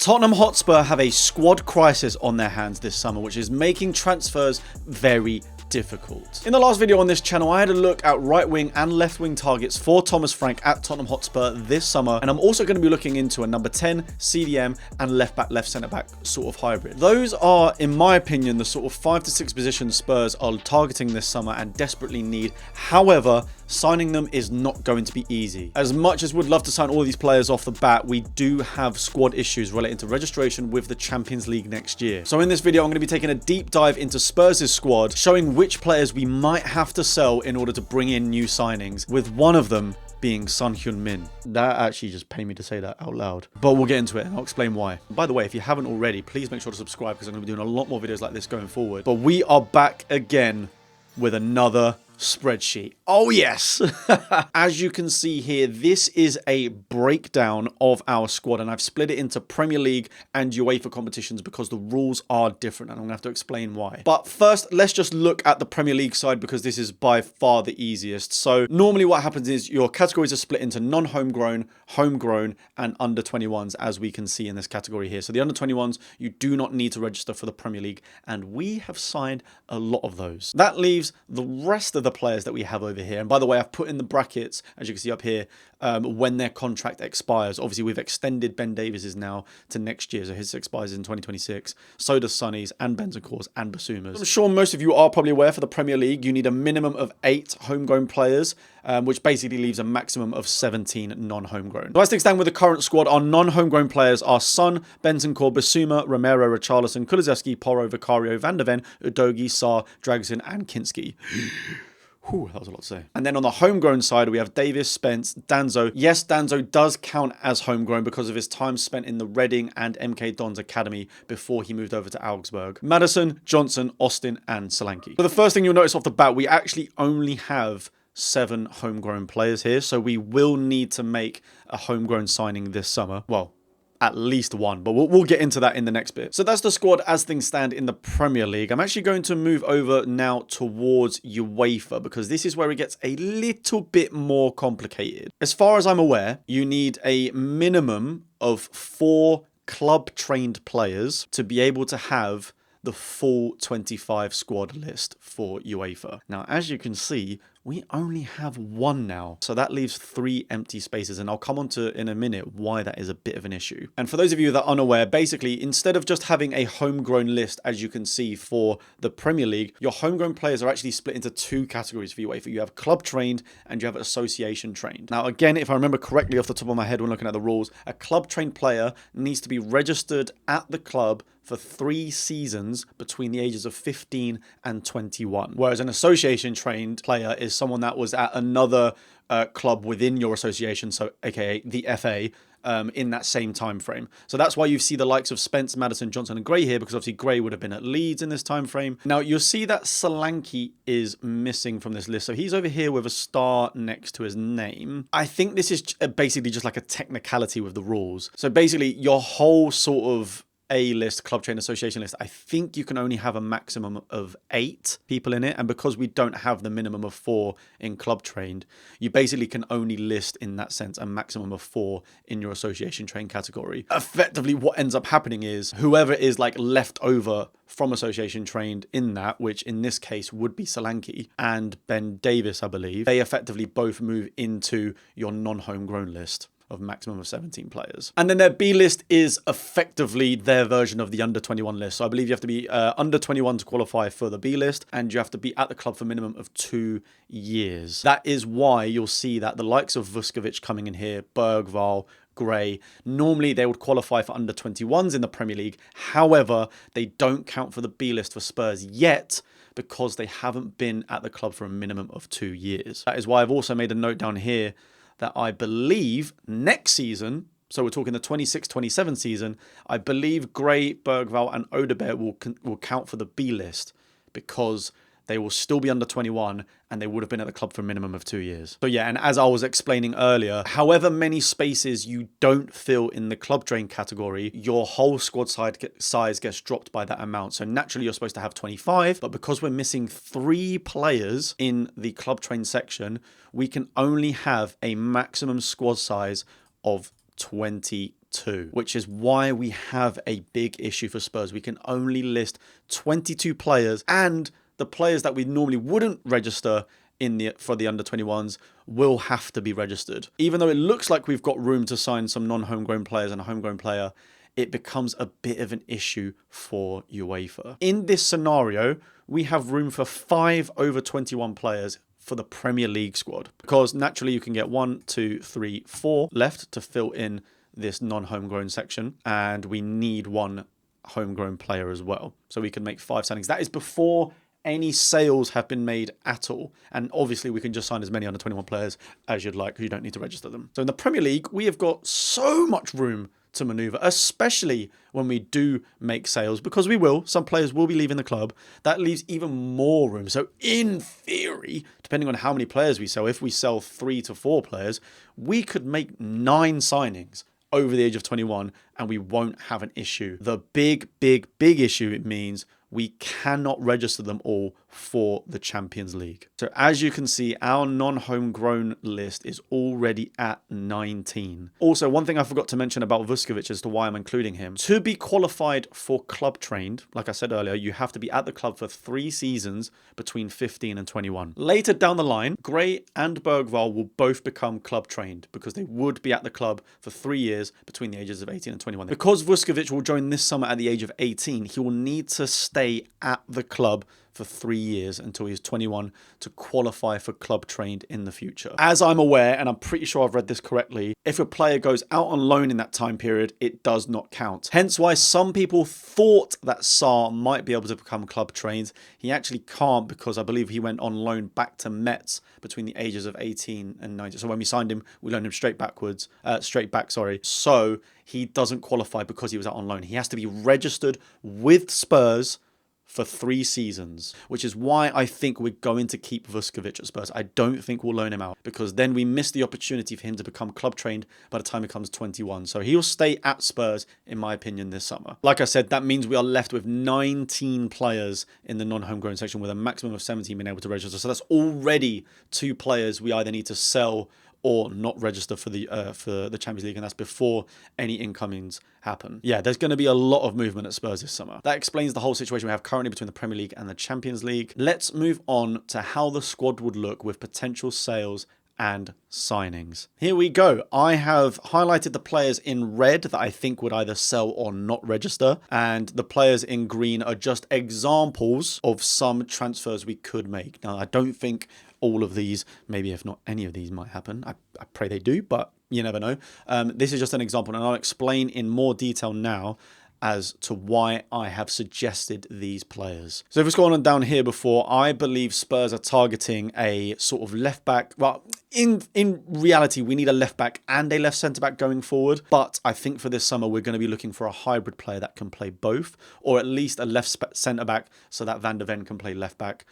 Tottenham Hotspur have a squad crisis on their hands this summer, which is making transfers very difficult. In the last video on this channel, I had a look at right wing and left wing targets for Thomas Frank at Tottenham Hotspur this summer, and I'm also going to be looking into a number 10 CDM and left back, left centre back sort of hybrid. Those are, in my opinion, the sort of 5 to 6 positions Spurs are targeting this summer and desperately need. However, signing them is not going to be easy. As much as we'd love to sign all of these players off the bat, we do have squad issues relating to registration with the Champions League next year. So in this video, I'm going to be taking a deep dive into Spurs' squad, showing which players we might have to sell in order to bring in new signings, with one of them being Son Heung-min. That actually just pained me to say that out loud. But we'll get into it and I'll explain why. By the way, if you haven't already, please make sure to subscribe because I'm going to be doing a lot more videos like this going forward. But we are back again with another spreadsheet. Oh yes. As you can see here, this is a breakdown of our squad, and I've split it into Premier League and UEFA competitions because the rules are different, and I'm gonna have to explain why. But first, let's just look at the Premier League side because this is by far the easiest. So normally what happens is your categories are split into non-homegrown, homegrown, and under 21s, as we can see in this category here. So the under 21s, you do not need to register for the Premier League, and we have signed a lot of those. That leaves the rest of the players that we have over here. And by the way, I've put in the brackets, as you can see up here, when their contract expires. Obviously, we've extended Ben Davies's now to next year, so his expires in 2026. So does Sonny's and Bentancur's and Basuma's. I'm sure most of you are probably aware for the Premier League, you need a minimum of 8 homegrown players, which basically leaves a maximum of 17 non-homegrown. So as things stand with the current squad, our non-homegrown players are Son, Bentancur, Basuma, Romero, Richarlison, Kulusevski, Porro, Vicario, Van de Ven, Udogie, Sarr, Dragusin, and Kinski. Whew, that was a lot to say. And then on the homegrown side, we have Davies, Spence, Danzo. Yes, Danzo does count as homegrown because of his time spent in the Reading and MK Dons Academy before he moved over to Augsburg. Maddison, Johnson, Austin, and Solanke. So the first thing you'll notice off the bat, we actually only have 7 homegrown players here, so we will need to make a homegrown signing this summer. Well, at least one, but we'll get into that in the next bit. So that's the squad as things stand in the Premier League. I'm actually going to move over now towards UEFA because this is where it gets a little bit more complicated. As far as I'm aware, you need a minimum of 4 club-trained players to be able to have the full 25 squad list for UEFA. Now, as you can see, we only have 1 now. So that leaves 3 empty spaces, and I'll come on to in a minute why that is a bit of an issue. And for those of you that are unaware, basically, instead of just having a homegrown list, as you can see for the Premier League, your homegrown players are actually split into 2 categories for UEFA. You have club trained and you have association trained. Now, again, if I remember correctly off the top of my head when looking at the rules, a club trained player needs to be registered at the club for 3 seasons between the ages of 15 and 21. Whereas an association trained player is someone that was at another club within your association, so aka the FA, in that same time frame. So that's why you see the likes of Spence, Maddison, Johnson, and Gray here, because obviously Gray would have been at Leeds in this time frame. Now you'll see that Solanke is missing from this list, so he's over here with a star next to his name. I think this is basically just like a technicality with the rules. So basically your whole sort of A list, club trained association list, I think you can only have a maximum of 8 people in it, and because we don't have the minimum of 4 in club trained, you basically can only list in that sense a maximum of 4 in your association trained category. Effectively what ends up happening is whoever is like left over from association trained in that, which in this case would be Solanke and Ben Davies, I believe, they effectively both move into your non-homegrown list of maximum of 17 players. And then their B list is effectively their version of the under 21 list. So I believe you have to be under 21 to qualify for the B list, and you have to be at the club for a minimum of 2 years. That is why you'll see that the likes of Vuskovic coming in here, Bergvall, Gray, normally they would qualify for under 21s in the Premier League. However, they don't count for the B list for Spurs yet, because they haven't been at the club for a minimum of 2 years. That is why I've also made a note down here that I believe next season, so we're talking the 26-27 season, I believe Gray, Bergvall, and Odebert will count for the B list because they will still be under 21 and they would have been at the club for a minimum of 2 years. So yeah, and as I was explaining earlier, however many spaces you don't fill in the club train category, your whole squad size gets dropped by that amount. So naturally you're supposed to have 25, but because we're missing 3 players in the club train section, we can only have a maximum squad size of 20 2, which is why we have a big issue for Spurs. We can only list 22 players, and the players that we normally wouldn't register for the under-21s will have to be registered. Even though it looks like we've got room to sign some non-homegrown players and a homegrown player, it becomes a bit of an issue for UEFA. In this scenario, we have room for 5 over 21 players for the Premier League squad, because naturally you can get 1, 2, 3, 4 left to fill in this non-homegrown section, and we need 1 homegrown player as well. So we can make 5 signings. That is before any sales have been made at all. And obviously we can just sign as many under 21 players as you'd like, because you don't need to register them. So in the Premier League, we have got so much room to maneuver, especially when we do make sales, because we will. Some players will be leaving the club. That leaves even more room. So in theory, depending on how many players we sell, if we sell 3 to 4 players, we could make 9 signings over the age of 21 and we won't have an issue. The big issue it means we cannot register them all for the Champions League. So as you can see, our non-homegrown list is already at 19. Also, one thing I forgot to mention about Vuskovic as to why I'm including him. To be qualified for club trained, like I said earlier, you have to be at the club for 3 seasons between 15 and 21. Later down the line, Gray and Bergvall will both become club trained because they would be at the club for 3 years between the ages of 18 and 21. Because Vuskovic will join this summer at the age of 18, he will need to stay at the club for 3 years until he's 21 to qualify for club trained in the future. As I'm aware, and I'm pretty sure I've read this correctly, if a player goes out on loan in that time period, it does not count. Hence why some people thought that Sarr might be able to become club trained. He actually can't, because I believe he went on loan back to Metz between the ages of 18 and 19. So when we signed him, we loaned him straight back. So he doesn't qualify because he was out on loan. He has to be registered with Spurs for 3 seasons, which is why I think we're going to keep Vuskovic at Spurs. I don't think we'll loan him out, because then we miss the opportunity for him to become club trained by the time he becomes 21. So he'll stay at Spurs, in my opinion, this summer. Like I said, that means we are left with 19 players in the non-homegrown section with a maximum of 17 being able to register. So that's already 2 players we either need to sell or not register for the Champions League, and that's before any incomings happen. Yeah, there's going to be a lot of movement at Spurs this summer. That explains the whole situation we have currently between the Premier League and the Champions League. Let's move on to how the squad would look with potential sales and signings. Here we go. I have highlighted the players in red that I think would either sell or not register, and the players in green are just examples of some transfers we could make. Now, I don't think all of these, maybe if not any of these, might happen. I pray they do, but you never know. This is just an example, and I'll explain in more detail now as to why I have suggested these players. So if it's gone on down here before, I believe Spurs are targeting a sort of left back. Well, in reality, we need a left back and a left centre back going forward. But I think for this summer, we're going to be looking for a hybrid player that can play both, or at least a left centre back so that Van der Ven can play left back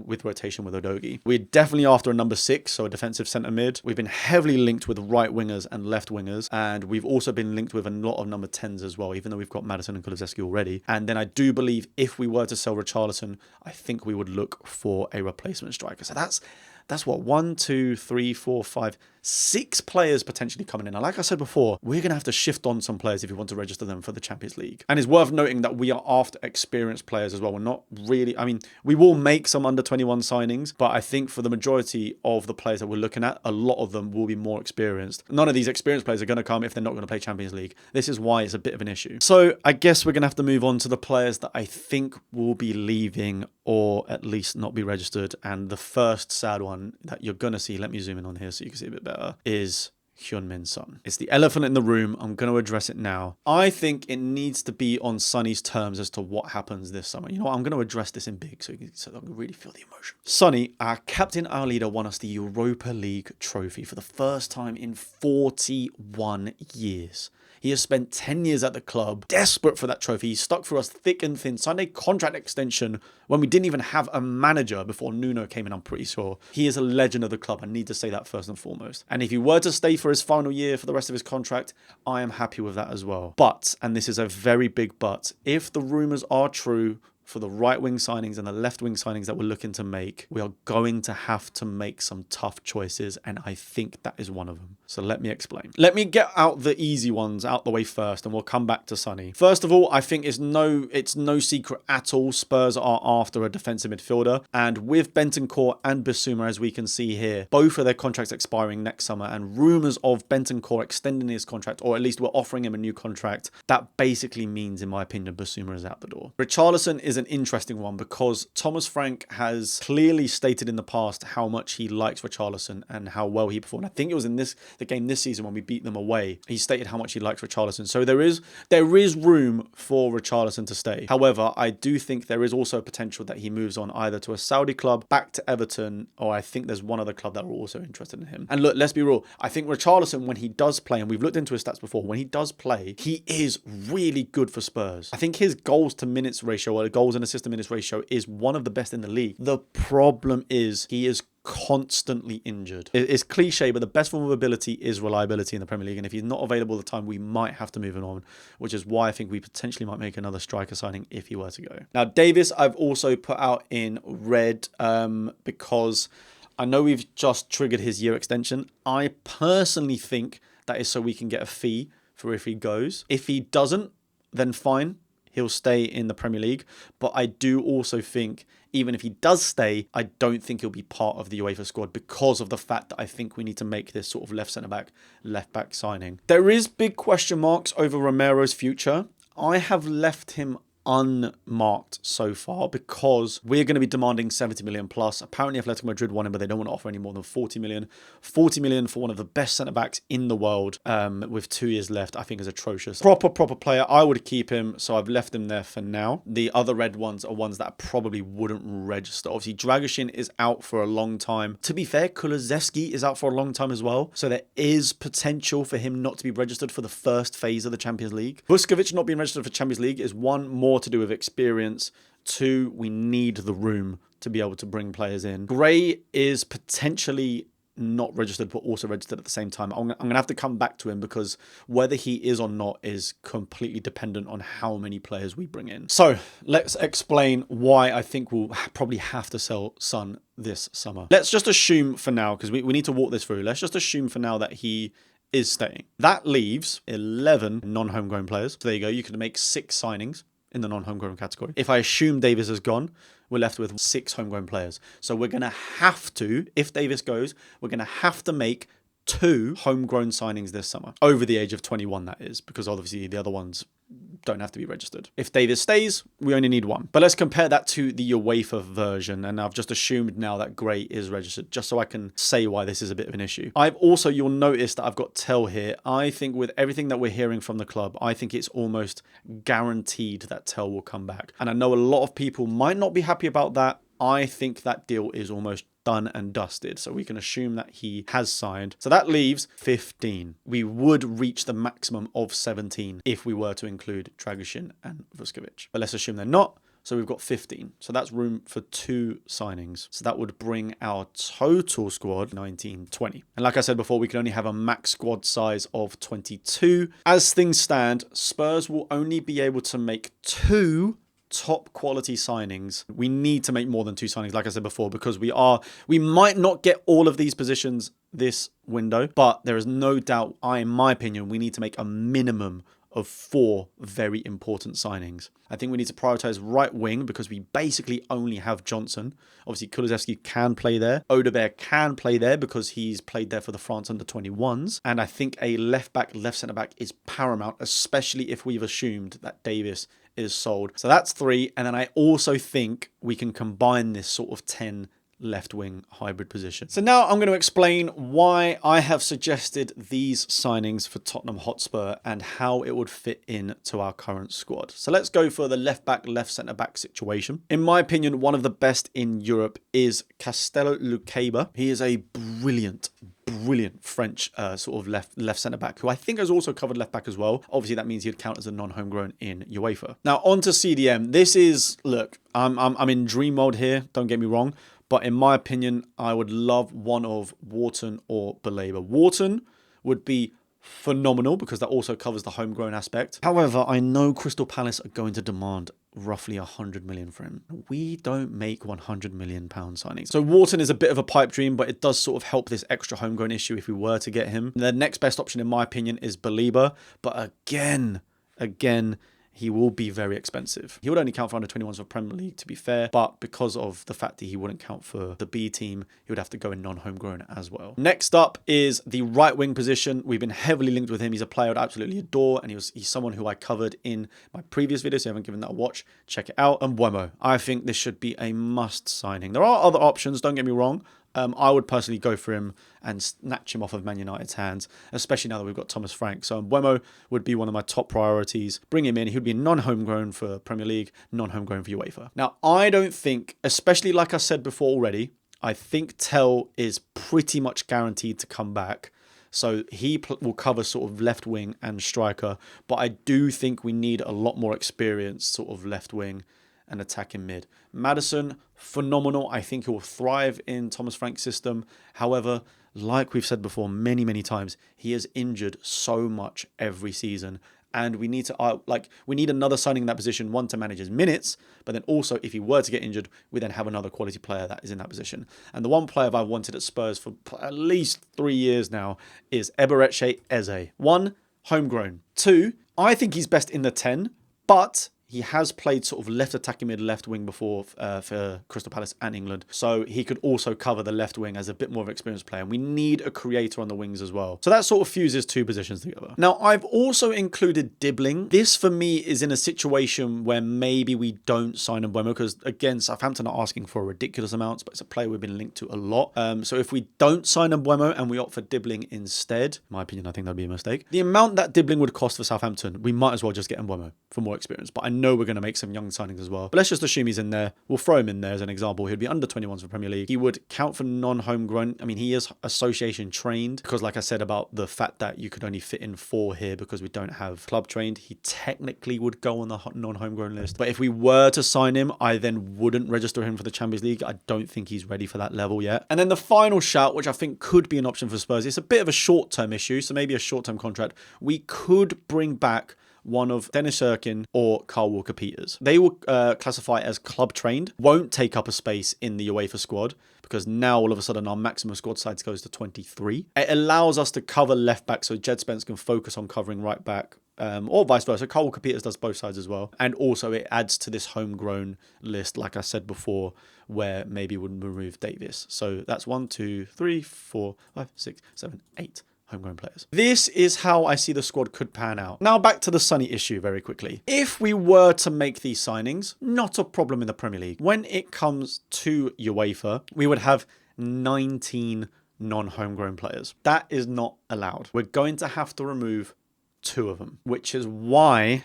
with rotation with Udogie. We're definitely after a number 6, so a defensive centre mid. We've been heavily linked with right wingers and left wingers, and we've also been linked with a lot of number 10s as well, even though we've got Maddison and Kulusevski already. And then I do believe if we were to sell Richarlison, I think we would look for a replacement striker. So that's what, 1, 2, 3, 4, 5, 6 players potentially coming in. And like I said before, we're going to have to shift on some players if we want to register them for the Champions League. And it's worth noting that we are after experienced players as well. We're not really, I mean, we will make some under 21 signings, but I think for the majority of the players that we're looking at, a lot of them will be more experienced. None of these experienced players are going to come if they're not going to play Champions League. This is why it's a bit of an issue. So I guess we're going to have to move on to the players that I think will be leaving or at least not be registered. And the first sad one that you're going to see, let me zoom in on here so you can see a bit better, is Heung-min Son. It's the elephant in the room. I'm going to address it now. I think it needs to be on Sonny's terms as to what happens this summer. You know what? I'm going to address this in big so I can really feel the emotion. Sonny, our captain, our leader, won us the Europa League trophy for the first time in 41 years. He has spent 10 years at the club, desperate for that trophy. He stuck through us thick and thin, signed a contract extension when we didn't even have a manager before Nuno came in, I'm pretty sure. He is a legend of the club. I need to say that first and foremost. And if he were to stay for his final year for the rest of his contract, I am happy with that as well. But, and this is a very big but, if the rumours are true, for the right wing signings and the left wing signings that we're looking to make, we are going to have to make some tough choices, and I think that is one of them. So let me explain. Let me get out the easy ones out the way first, and we'll come back to Sonny. First of all, I think it's no secret at all Spurs are after a defensive midfielder. And with Bentancur and Bissouma, as we can see here, both of their contracts expiring next summer, and rumours of Bentancur extending his contract, or at least we're offering him a new contract, that basically means, in my opinion, Bissouma is out the door. Richarlison is an interesting one because Thomas Frank has clearly stated in the past how much he likes Richarlison and how well he performed. I think it was in the game this season when we beat them away. He stated how much he likes Richarlison. So there is room for Richarlison to stay. However, I do think there is also a potential that he moves on either to a Saudi club, back to Everton, or I think there's one other club that are also interested in him. And look, let's be real. I think Richarlison, when he does play, and we've looked into his stats before, when he does play, he is really good for Spurs. I think his goals to minutes ratio, or goals and assist to minutes ratio, is one of the best in the league. The problem is he is constantly injured. It's cliche, but the best form of ability is reliability in the Premier League, and if he's not available at the time, we might have to move him on, which is why I think we potentially might make another striker signing if he were to go. Now, Davis, I've also put out in red because I know we've just triggered his year extension. I personally think that is so we can get a fee for if he goes. If he doesn't, then fine. He'll stay in the Premier League. But I do also think, even if he does stay, I don't think he'll be part of the UEFA squad because of the fact that I think we need to make this sort of left centre-back, left-back signing. There is big question marks over Romero's future. I have left him unmarked so far because we're going to be demanding 70 million plus. Apparently Atletico Madrid want him, but they don't want to offer any more than 40 million. 40 million for one of the best centre-backs in the world with 2 years left, I think is atrocious. Proper player. I would keep him, so I've left him there for now. The other red ones are ones that I probably wouldn't register. Obviously, Dragoshin is out for a long time. To be fair, Kulusevski is out for a long time as well, so there is potential for him not to be registered for the first phase of the Champions League. Vuskovic not being registered for Champions League is one more to do with experience. 2, we need the room to be able to bring players in. Gray is potentially not registered, but also registered at the same time. I'm going to have to come back to him because whether he is or not is completely dependent on how many players we bring in. So let's explain why I think we'll probably have to sell Son this summer. Let's just assume for now, because we need to walk this through. Let's just assume for now that he is staying. That leaves 11 non-homegrown players. So there you go. You can make 6 signings in the non-homegrown category. If I assume Davis is gone, we're left with 6 homegrown players. So we're going to have to, if Davis goes, we're going to have to make 2 homegrown signings this summer. Over the age of 21, that is, because obviously the other ones don't have to be registered. If Davis stays, we only need 1. But let's compare that to the UEFA version. And I've just assumed now that Gray is registered, just so I can say why this is a bit of an issue. You'll notice that I've got Tell here. I think with everything that we're hearing from the club, I think it's almost guaranteed that Tell will come back. And I know a lot of people might not be happy about that. I think that deal is almost done and dusted. So we can assume that he has signed. So that leaves 15. We would reach the maximum of 17 if we were to include Dragoshin and Vuskovic. But let's assume they're not. So we've got 15. So that's room for 2 signings. So that would bring our total squad 19, 20. And like I said before, we can only have a max squad size of 22. As things stand, Spurs will only be able to make 2 top quality signings. We need to make more than 2 signings, like I said before, because we might not get all of these positions this window, but there is no doubt, in my opinion, we need to make a minimum of 4 very important signings. I think we need to prioritize right wing because we basically only have Johnson. Obviously, Kulusevski can play there. Odegaard can play there because he's played there for the France under-21s. And I think a left back, left centre back is paramount, especially if we've assumed that Davis is sold. So that's 3. And then I also think we can combine this sort of 10 left wing hybrid position. So now I'm going to explain why I have suggested these signings for Tottenham Hotspur and how it would fit in to our current squad. So let's go for the left back, left centre back situation. In my opinion, one of the best in Europe is Castello Luqueba. He is a brilliant French sort of left centre back who I think has also covered left back as well. Obviously that means he'd count as a non-homegrown in UEFA. Now on to CDM. This is, look, I'm in dream mode here, don't get me wrong, but in my opinion I would love one of Wharton or Baleba. Wharton would be phenomenal because that also covers the homegrown aspect. However, I know Crystal Palace are going to demand roughly 100 million for him. We don't make 100 million pound signings. So Wharton is a bit of a pipe dream, but it does sort of help this extra homegrown issue if we were to get him. The next best option, in my opinion, is Baliba. But again, he will be very expensive. He would only count for under 21s for Premier League, to be fair, but because of the fact that he wouldn't count for the B team, he would have to go in non-homegrown as well. Next up is the right wing position. We've been heavily linked with him. He's a player I'd absolutely adore, and he's someone who I covered in my previous video, so if you haven't given that a watch, check it out. And Mbeumo, I think this should be a must signing. There are other options, don't get me wrong. I would personally go for him and snatch him off of Man United's hands, especially now that we've got Thomas Frank. So Mbeumo would be one of my top priorities. Bring him in. He would be non-homegrown for Premier League, non-homegrown for UEFA. Now, I don't think, especially like I said before already, I think Tell is pretty much guaranteed to come back. So he will cover sort of left wing and striker. But I do think we need a lot more experience sort of left wing and attacking mid. Maddison, phenomenal. I think he will thrive in Thomas Frank's system. However, like we've said before many times, he is injured so much every season. And we need to we need another signing in that position, one to manage his minutes, but then also if he were to get injured, we then have another quality player that is in that position. And the one player I've wanted at Spurs for at least 3 years now is Eberechi Eze. 1, homegrown. 2, I think he's best in the 10, but he has played sort of left attacking mid, left wing before for Crystal Palace and England. So he could also cover the left wing as a bit more of an experienced player. And we need a creator on the wings as well. So that sort of fuses two positions together. Now, I've also included Dibbling. This, for me, is in a situation where maybe we don't sign Mbeumo because, again, Southampton are asking for ridiculous amounts, but it's a player we've been linked to a lot. So if we don't sign Mbeumo and we opt for Dibbling instead, in my opinion, I think that'd be a mistake. The amount that Dibbling would cost for Southampton, we might as well just get Mbeumo for more experience. But I know we're going to make some young signings as well. But let's just assume he's in there. We'll throw him in there as an example. He'd be under 21s for Premier League. He would count for non-homegrown. I mean, he is association trained because, like I said about the fact that you could only fit in 4 here because we don't have club trained, he technically would go on the non-homegrown list. But if we were to sign him, I then wouldn't register him for the Champions League. I don't think he's ready for that level yet. And then the final shout, which I think could be an option for Spurs, it's a bit of a short-term issue, so maybe a short-term contract. We could bring back one of Dennis Erkin or Carl Walker-Peters. They will classify as club trained, won't take up a space in the UEFA squad because now all of a sudden our maximum squad size goes to 23. It allows us to cover left back so Jed Spence can focus on covering right back or vice versa. Carl Walker-Peters does both sides as well. And also it adds to this homegrown list, like I said before, where maybe we would remove Davis. So that's 1, 2, 3, 4, 5, 6, 7, 8. Homegrown players. This is how I see the squad could pan out. Now back to the Sonny issue very quickly. If we were to make these signings, not a problem in the Premier League. When it comes to UEFA, we would have 19 non-homegrown players. That is not allowed. We're going to have to remove 2 of them, which is why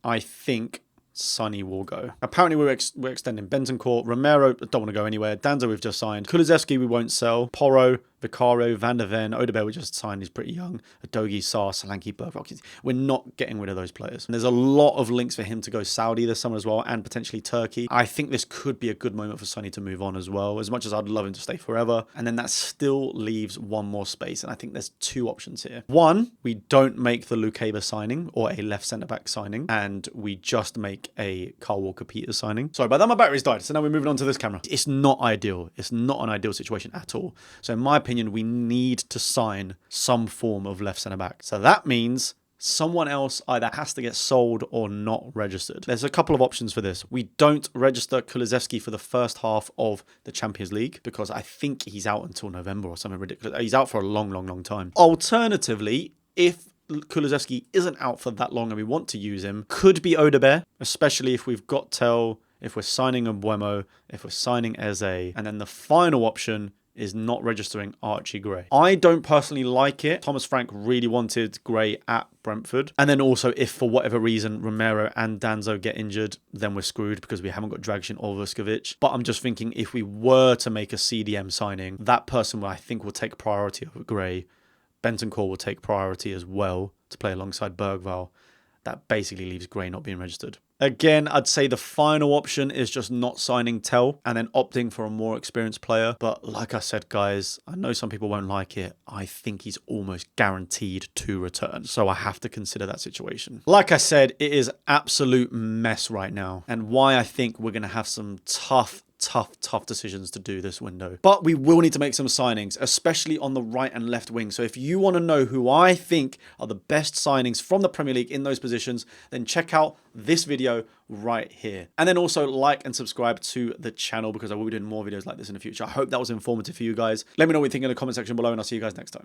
I think Sonny will go. Apparently we're extending Bentancur. Romero don't want to go anywhere. Danzo we've just signed. Kulusevski we won't sell. Porro, Vicario, Van der Ven, Odobert we just signed. He's pretty young. Adogi, Sarr, Solanke, Bergvall. We're not getting rid of those players. And there's a lot of links for him to go Saudi this summer as well and potentially Turkey. I think this could be a good moment for Sonny to move on as well, as much as I'd love him to stay forever. And then that still leaves one more space. And I think there's 2 options here. 1, we don't make the Lukeba signing or a left centre-back signing and we just make a Carl Walker-Peters signing. Sorry, by that my battery's died. So now we're moving on to this camera. It's not ideal. It's not an ideal situation at all. So in my opinion, we need to sign some form of left centre-back. So that means someone else either has to get sold or not registered. There's a couple of options for this. We don't register Kulusevski for the first half of the Champions League because I think he's out until November or something ridiculous. He's out for a long time. Alternatively, if Kulusevski isn't out for that long and we want to use him, could be Odobert, especially if we've got Tell, if we're signing Mbeumo, if we're signing Eze. And then the final option is not registering Archie Gray. I don't personally like it. Thomas Frank really wanted Gray at Brentford. And then also if for whatever reason Romero and Danzo get injured, then we're screwed because we haven't got Dragic or Vuskovic. But I'm just thinking if we were to make a CDM signing, that person I think will take priority over Gray. Bentancur will take priority as well to play alongside Bergvall. that basically leaves Gray not being registered. Again, I'd say the final option is just not signing Tell and then opting for a more experienced player. But like I said, guys, I know some people won't like it. I think he's almost guaranteed to return. So I have to consider that situation. Like I said, it is absolute mess right now. And why I think we're going to have some tough decisions to do this window. But we will need to make some signings, especially on the right and left wing. So if you want to know who I think are the best signings from the Premier League in those positions, then check out this video right here. And then also like and subscribe to the channel because I will be doing more videos like this in the future. I hope that was informative for you guys. Let me know what you think in the comment section below and I'll see you guys next time.